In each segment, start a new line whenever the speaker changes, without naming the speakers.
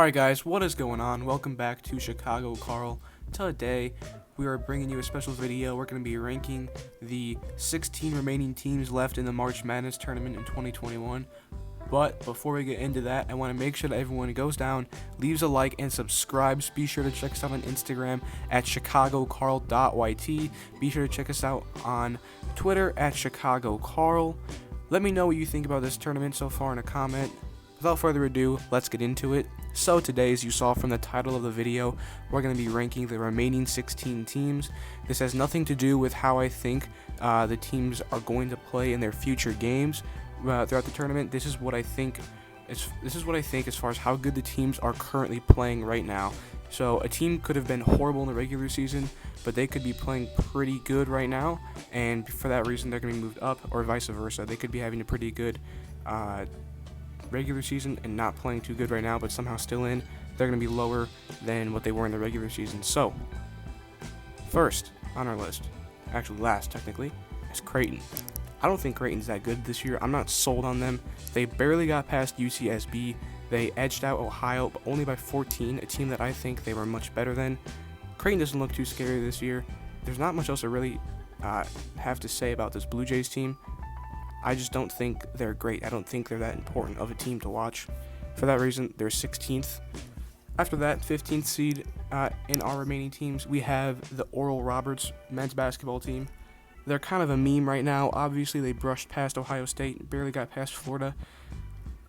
Alright guys, what is going on? Welcome back to Chicago Karl. Today, we are bringing you a special video. We're going to be ranking the 16 remaining teams left in the March Madness tournament in 2021. But before we get into that, I want to make sure that everyone goes down, leaves a like, and subscribes. Be sure to check us out on Instagram at chicagokarl.yt. Be sure to check us out on Twitter at chicagokarl. Let me know what you think about this tournament so far in a comment. Without further ado, let's get into it. So today, as you saw from the title of the video, we're going to be ranking the remaining 16 teams. This has nothing to do with how I think the teams are going to play in their future games throughout the tournament. This is what I think. This is what I think as far as how good the teams are currently playing right now. So a team could have been horrible in the regular season, but they could be playing pretty good right now, and for that reason, they're going to be moved up, or vice versa. They could be having a pretty good regular season and not playing too good right now, but somehow still in. They're going to be lower than what they were in the regular season. So, first on our list, actually last technically, is Creighton. I don't think Creighton's that good this year. I'm not sold on them. They barely got past UCSB. They edged out Ohio, but only by 14, a team that I think they were much better than. Creighton doesn't look too scary this year. There's not much else to really have to say about this Blue Jays team. I just don't think they're great. I don't think they're that important of a team to watch. For that reason, they're 16th. After that, 15th seed in our remaining teams, we have the Oral Roberts men's basketball team. They're kind of a meme right now. Obviously, they brushed past Ohio State, barely got past Florida.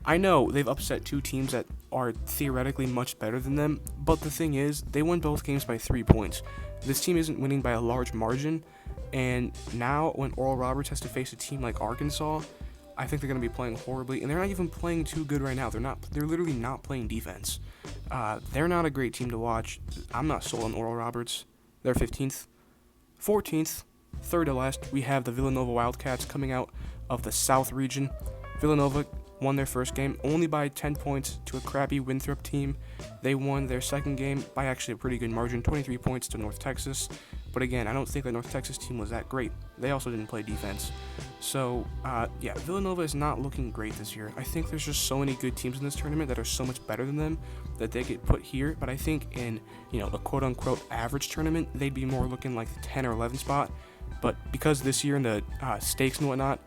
I know they've upset two teams that are theoretically much better than them, but the thing is, they won both games by 3 points. This team isn't winning by a large margin, and now when Oral Roberts has to face a team like Arkansas, I think they're going to be playing horribly, and they're not even playing too good right now. They're literally not playing defense. They're not a great team to watch. I'm not sold on Oral Roberts. They're 15th. 14th, third to last, we have the Villanova Wildcats coming out of the South region. Villanova won their first game only by 10 points to a crappy Winthrop team. They won their second game by actually a pretty good margin, 23 points to North Texas. But again, I don't think the North Texas team was that great. They also didn't play defense. So, yeah, Villanova is not looking great this year. I think there's just so many good teams in this tournament that are so much better than them that they get put here. But I think in, a quote-unquote average tournament, they'd be more looking like the 10 or 11 spot. But because this year in the stakes and whatnot,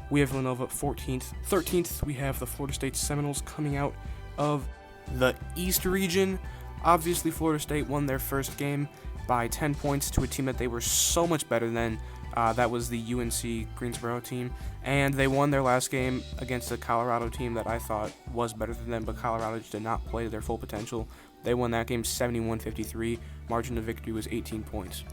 we have Villanova 14th. 13th, we have the Florida State Seminoles coming out of the East region. Obviously, Florida State won their first game by 10 points to a team that they were so much better than. That was the UNC Greensboro team. And they won their last game against a Colorado team that I thought was better than them, but Colorado just did not play to their full potential. They won that game 71-53. Margin of victory was 18 points.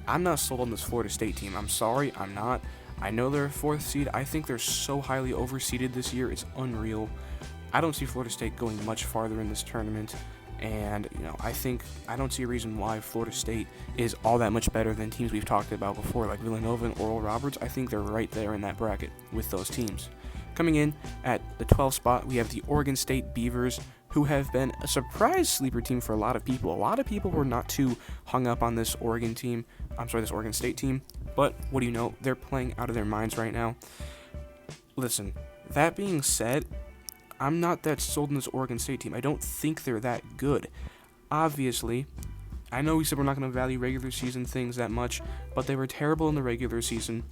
I'm not sold on this Florida State team. I'm sorry, I'm not. I know they're a 4th seed. I think they're so highly overseeded this year, it's unreal. I don't see Florida State going much farther in this tournament. And, I don't see a reason why Florida State is all that much better than teams we've talked about before, like Villanova and Oral Roberts. I think they're right there in that bracket with those teams. Coming in at the 12th spot, we have the Oregon State Beavers, who have been a surprise sleeper team for a lot of people. A lot of people were not too hung up on this Oregon State team. But what do you know? They're playing out of their minds right now. Listen, that being said, I'm not that sold on this Oregon State team. I don't think they're that good. Obviously, I know we said we're not going to value regular season things that much, but they were terrible in the regular season.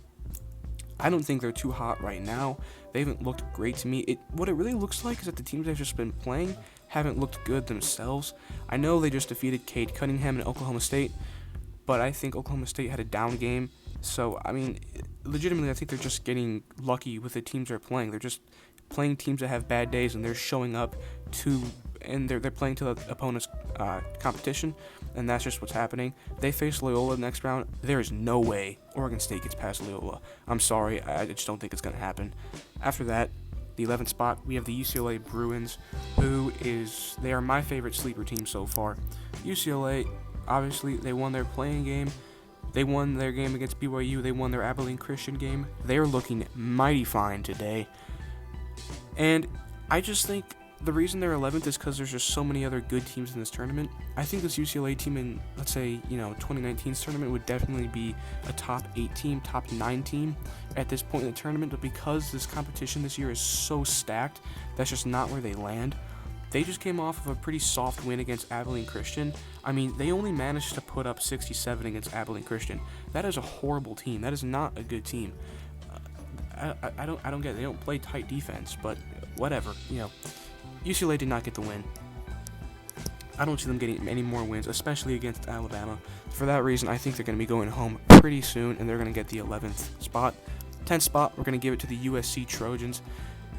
I don't think they're too hot right now. They haven't looked great to me. What it really looks like is that the teams they've just been playing haven't looked good themselves. I know they just defeated Cade Cunningham and Oklahoma State, but I think Oklahoma State had a down game. So, legitimately, I think they're just getting lucky with the teams they're playing. They're just playing teams that have bad days, and they're showing up and they're playing to the opponent's competition, and that's just what's happening. They face Loyola next round. There is no way Oregon State gets past Loyola. I'm sorry, I just don't think it's going to happen. After that, the 11th spot, we have the UCLA Bruins, they are my favorite sleeper team so far. UCLA, obviously, they won their playing game. They won their game against BYU. They won their Abilene Christian game. They're looking mighty fine today. And I just think the reason they're 11th is because there's just so many other good teams in this tournament. I think this UCLA team in, let's say, 2019's tournament would definitely be a top 8 team, top 9 team at this point in the tournament. But because this competition this year is so stacked, that's just not where they land. They just came off of a pretty soft win against Abilene Christian. I mean, they only managed to put up 67 against Abilene Christian. That is a horrible team. That is not a good team. I don't get it. They don't play tight defense, but whatever. UCLA did not get the win. I don't see them getting any more wins, especially against Alabama. For that reason, I think they're going to be going home pretty soon, and they're going to get the 11th spot. 10th spot, we're going to give it to the USC Trojans.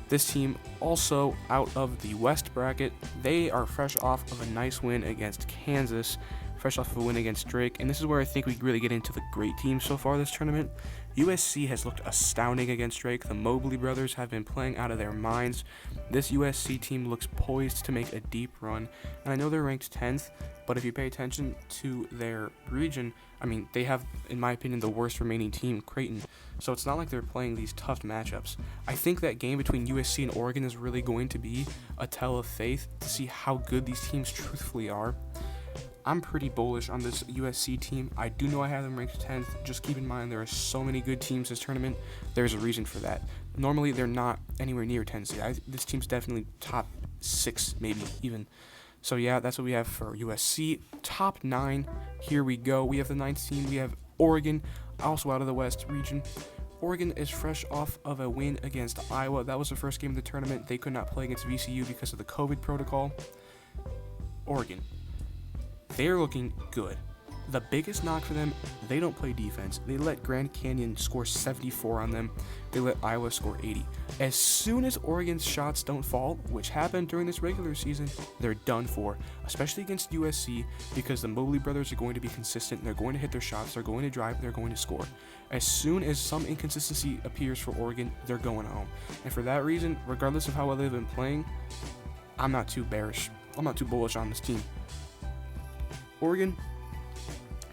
This team also out of the West bracket. They are fresh off of a nice win against Kansas, fresh off of a win against Drake, and this is where I think we really get into the great teams so far this tournament. USC has looked astounding against Drake. The Mobley brothers have been playing out of their minds. This USC team looks poised to make a deep run, and I know they're ranked 10th, but if you pay attention to their region, I mean, they have, in my opinion, the worst remaining team, Creighton, so it's not like they're playing these tough matchups. I think that game between USC and Oregon is really going to be a tell of faith to see how good these teams truthfully are. I'm pretty bullish on this USC team. I do know I have them ranked 10th. Just keep in mind there are so many good teams this tournament. There's a reason for that. Normally, they're not anywhere near 10 seed. This team's definitely top 6, maybe even. So, yeah, that's what we have for USC. Top 9, here we go. We have the 9th team. We have Oregon, also out of the West region. Oregon is fresh off of a win against Iowa. That was the first game of the tournament. They could not play against VCU because of the COVID protocol. Oregon. They're looking good. The biggest knock for them, they don't play defense. They let Grand Canyon score 74 on them. They let Iowa score 80. As soon as Oregon's shots don't fall, which happened during this regular season, they're done for, especially against USC, because the Mobley brothers are going to be consistent. They're going to hit their shots. They're going to drive. They're going to score. As soon as some inconsistency appears for Oregon, they're going home. And for that reason, regardless of how well they've been playing, I'm not too bearish. I'm not too bullish on this team. Oregon,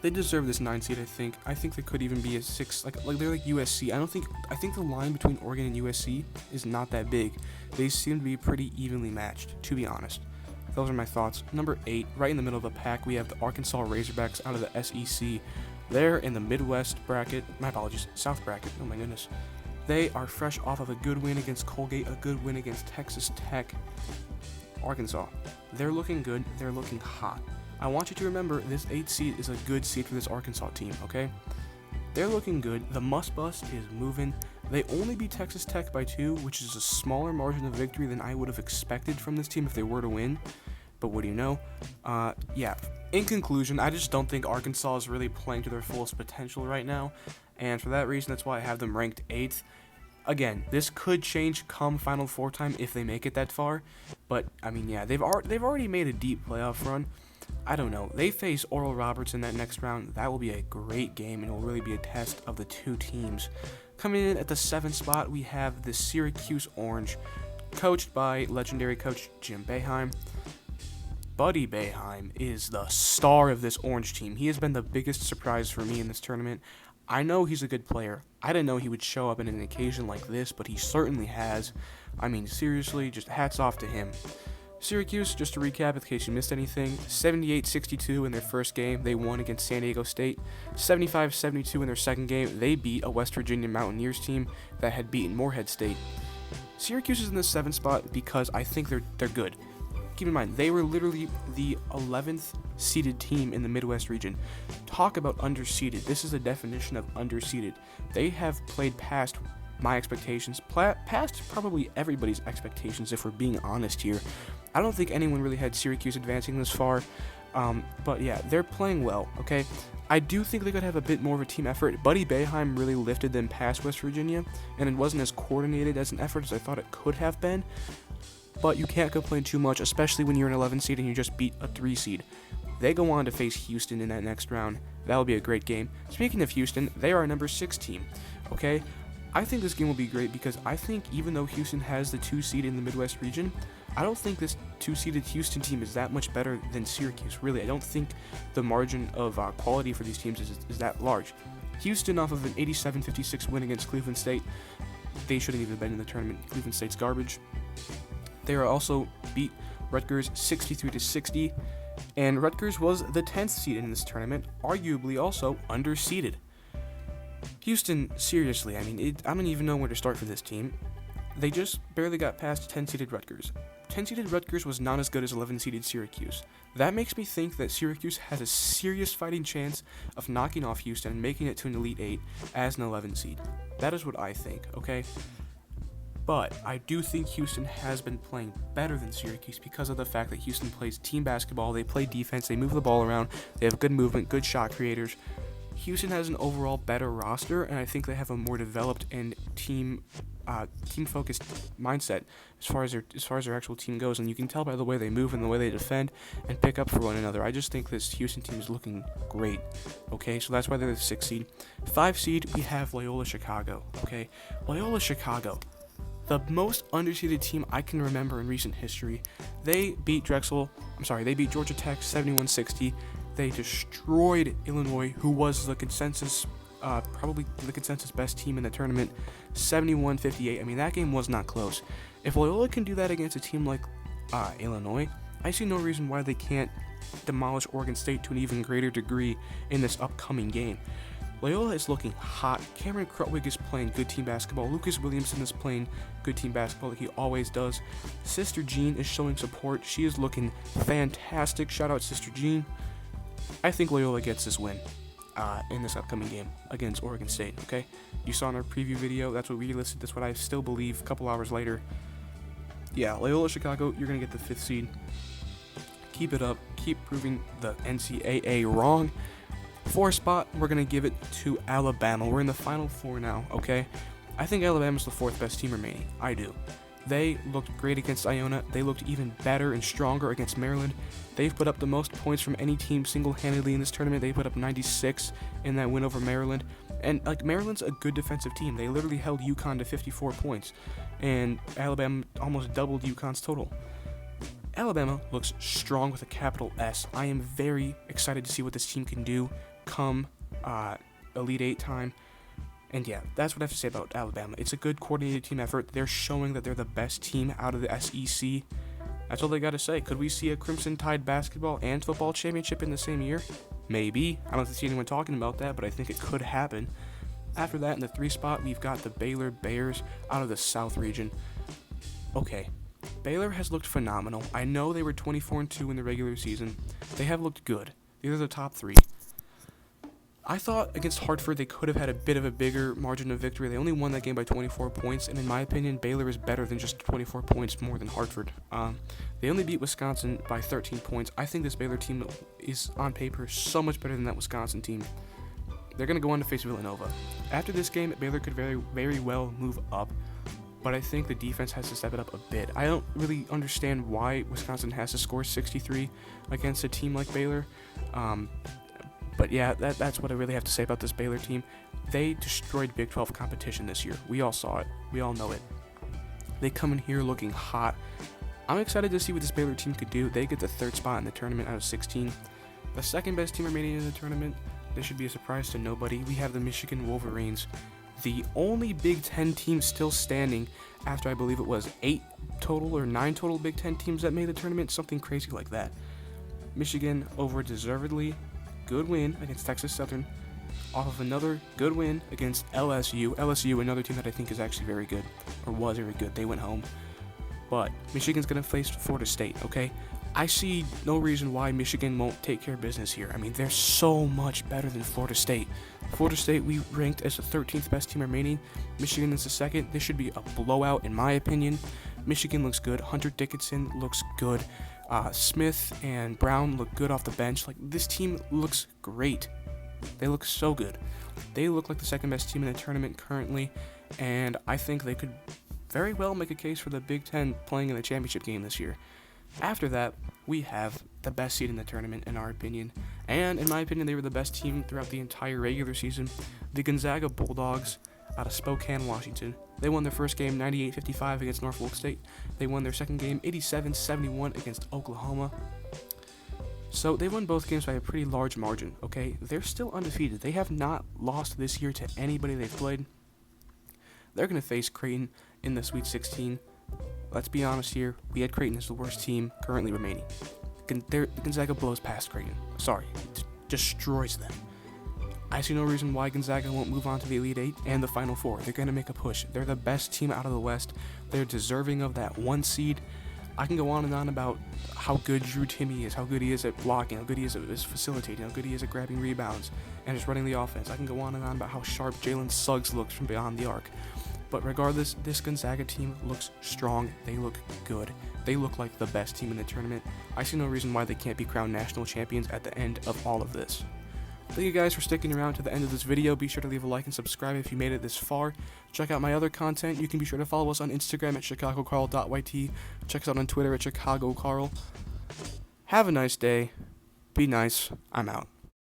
they deserve this 9 seed, I think. I think they could even be a 6, like they're like USC. I think the line between Oregon and USC is not that big. They seem to be pretty evenly matched, to be honest. Those are my thoughts. Number 8, right in the middle of the pack, we have the Arkansas Razorbacks out of the SEC. They're in the Midwest bracket. My apologies, South bracket. Oh my goodness. They are fresh off of a good win against Colgate, a good win against Texas Tech. Arkansas, they're looking good. They're looking hot. I want you to remember this 8th seed is a good seed for this Arkansas team, okay? They're looking good. The must-bust is moving. They only beat Texas Tech by 2, which is a smaller margin of victory than I would have expected from this team if they were to win. But what do you know? Yeah. In conclusion, I just don't think Arkansas is really playing to their fullest potential right now. And for that reason, that's why I have them ranked 8th. Again, this could change come Final Four time if they make it that far. But, I mean, yeah, they've already made a deep playoff run. I don't know. They face Oral Roberts in that next round. That will be a great game, and it will really be a test of the two teams. Coming in at the 7th spot, we have the Syracuse Orange, coached by legendary coach Jim Boeheim. Buddy Boeheim is the star of this Orange team. He has been the biggest surprise for me in this tournament. I know he's a good player. I didn't know he would show up in an occasion like this, but he certainly has. I mean, seriously, just hats off to him. Syracuse, just to recap in case you missed anything, 78-62 in their first game. They won against San Diego State. 75-72 in their second game. They beat a West Virginia Mountaineers team that had beaten Morehead State. Syracuse is in the 7th spot because I think they're good. Keep in mind, they were literally the 11th seeded team in the Midwest region. Talk about underseeded. This is the definition of underseeded. They have played past my expectations, past probably everybody's expectations if we're being honest here. I don't think anyone really had Syracuse advancing this far, but yeah, they're playing well, okay? I do think they could have a bit more of a team effort. Buddy Boeheim really lifted them past West Virginia, and it wasn't as coordinated as an effort as I thought it could have been, but you can't complain too much, especially when you're an 11 seed and you just beat a 3 seed. They go on to face Houston in that next round. That'll be a great game. Speaking of Houston, they are a number 6 team, okay? I think this game will be great because I think even though Houston has the 2 seed in the Midwest region, I don't think this 2-seeded Houston team is that much better than Syracuse, really. I don't think the margin of quality for these teams is that large. Houston, off of an 87-56 win against Cleveland State, they shouldn't even have been in the tournament. Cleveland State's garbage. They are also beat Rutgers 63-60, and Rutgers was the 10th seed in this tournament, arguably also underseeded. Houston, seriously, I mean, I don't even know where to start for this team. They just barely got past 10-seeded Rutgers. 10-seeded Rutgers was not as good as 11-seeded Syracuse. That makes me think that Syracuse has a serious fighting chance of knocking off Houston and making it to an Elite 8 as an 11 seed. That is what I think, okay? But I do think Houston has been playing better than Syracuse because of the fact that Houston plays team basketball, they play defense, they move the ball around, they have good movement, good shot creators. Houston has an overall better roster, and I think they have a more developed and team-focused mindset as far as their actual team goes, and you can tell by the way they move and the way they defend and pick up for one another. I just think this Houston team is looking great. Okay, so that's why they're the 6th seed. 5 seed, we have Loyola Chicago. Okay, Loyola Chicago, the most underseeded team I can remember in recent history. They beat Georgia Tech 71-60. They destroyed Illinois, who was the consensus, probably the consensus best team in the tournament, 71-58. I mean, that game was not close. If Loyola can do that against a team like Illinois, I see no reason why they can't demolish Oregon State to an even greater degree in this upcoming game. Loyola is looking hot. Cameron Krutwig is playing good team basketball. Lucas Williamson is playing good team basketball like he always does. Sister Jean is showing support. She is looking fantastic. Shout out Sister Jean. I think Loyola gets this win in this upcoming game against Oregon State, okay? You saw in our preview video, that's what we listed, that's what I still believe a couple hours later. Yeah, Loyola Chicago, you're going to get the 5th seed. Keep it up. Keep proving the NCAA wrong. 4th spot, we're going to give it to Alabama. We're in the Final Four now, okay? I think Alabama's the 4th best team remaining. I do. They looked great against Iona. They looked even better and stronger against Maryland. They've put up the most points from any team single-handedly in this tournament. They put up 96 in that win over Maryland. And Maryland's a good defensive team. They literally held UConn to 54 points. And Alabama almost doubled UConn's total. Alabama looks strong with a capital S. I am very excited to see what this team can do come Elite 8 time. And yeah, that's what I have to say about Alabama. It's a good coordinated team effort. They're showing that they're the best team out of the SEC. That's all they got to say. Could we see a Crimson Tide basketball and football championship in the same year? Maybe. I don't see anyone talking about that, but I think it could happen. After that, in the 3 spot, we've got the Baylor Bears out of the South region. Okay, Baylor has looked phenomenal. I know they were 24-2 in the regular season. They have looked good. These are the top 3. I thought against Hartford they could have had a bit of a bigger margin of victory. They only won that game by 24 points, and in my opinion, Baylor is better than just 24 points more than Hartford. They only beat Wisconsin by 13 points. I think this Baylor team is, on paper, so much better than that Wisconsin team. They're going to go on to face Villanova. After this game, Baylor could very, very well move up, but I think the defense has to step it up a bit. I don't really understand why Wisconsin has to score 63 against a team like Baylor. But yeah, that's what I really have to say about this Baylor team. They destroyed Big 12 competition this year. We all saw it. We all know it. They come in here looking hot. I'm excited to see what this Baylor team could do. They get the 3rd spot in the tournament out of 16. The 2nd best team remaining in the tournament. This should be a surprise to nobody. We have the Michigan Wolverines, the only Big Ten team still standing after I believe it was 8 total or 9 total Big Ten teams that made the tournament, something crazy like that. Michigan over deservedly. Good win against Texas Southern off of another good win against LSU. LSU, another team that I think is actually very good, or was very good. They went home. But Michigan's going to face Florida State, okay? I see no reason why Michigan won't take care of business here. I mean, they're so much better than Florida State. Florida State, we ranked as the 13th best team remaining. Michigan is the 2nd. This should be a blowout, in my opinion. Michigan looks good. Hunter Dickinson looks good. Smith and Brown look good off the bench. Like, this team looks great. They look so good. They look like the 2nd best team in the tournament currently, and I think they could very well make a case for the Big Ten playing in the championship game this year. After that, we have the best seed in the tournament, in our opinion, and in my opinion, they were the best team throughout the entire regular season. The Gonzaga Bulldogs out of Spokane, Washington. They won their first game 98-55 against Norfolk State. They won their second game 87-71 against Oklahoma. So they won both games by a pretty large margin, okay? They're still undefeated. They have not lost this year to anybody they've played. They're going to face Creighton in the Sweet 16. Let's be honest here. We had Creighton as the worst team currently remaining. Gonzaga blows past Creighton. Sorry. It destroys them. I see no reason why Gonzaga won't move on to the Elite 8 and the Final Four. They're going to make a push. They're the best team out of the West. They're deserving of that 1 seed. I can go on and on about how good Drew Timme is, how good he is at blocking, how good he is at facilitating, how good he is at grabbing rebounds, and just running the offense. I can go on and on about how sharp Jalen Suggs looks from beyond the arc. But regardless, this Gonzaga team looks strong. They look good. They look like the best team in the tournament. I see no reason why they can't be crowned national champions at the end of all of this. Thank you guys for sticking around to the end of this video. Be sure to leave a like and subscribe if you made it this far. Check out my other content. You can be sure to follow us on Instagram at chicagokarl.yt. Check us out on Twitter at chicagokarl. Have a nice day. Be nice. I'm out.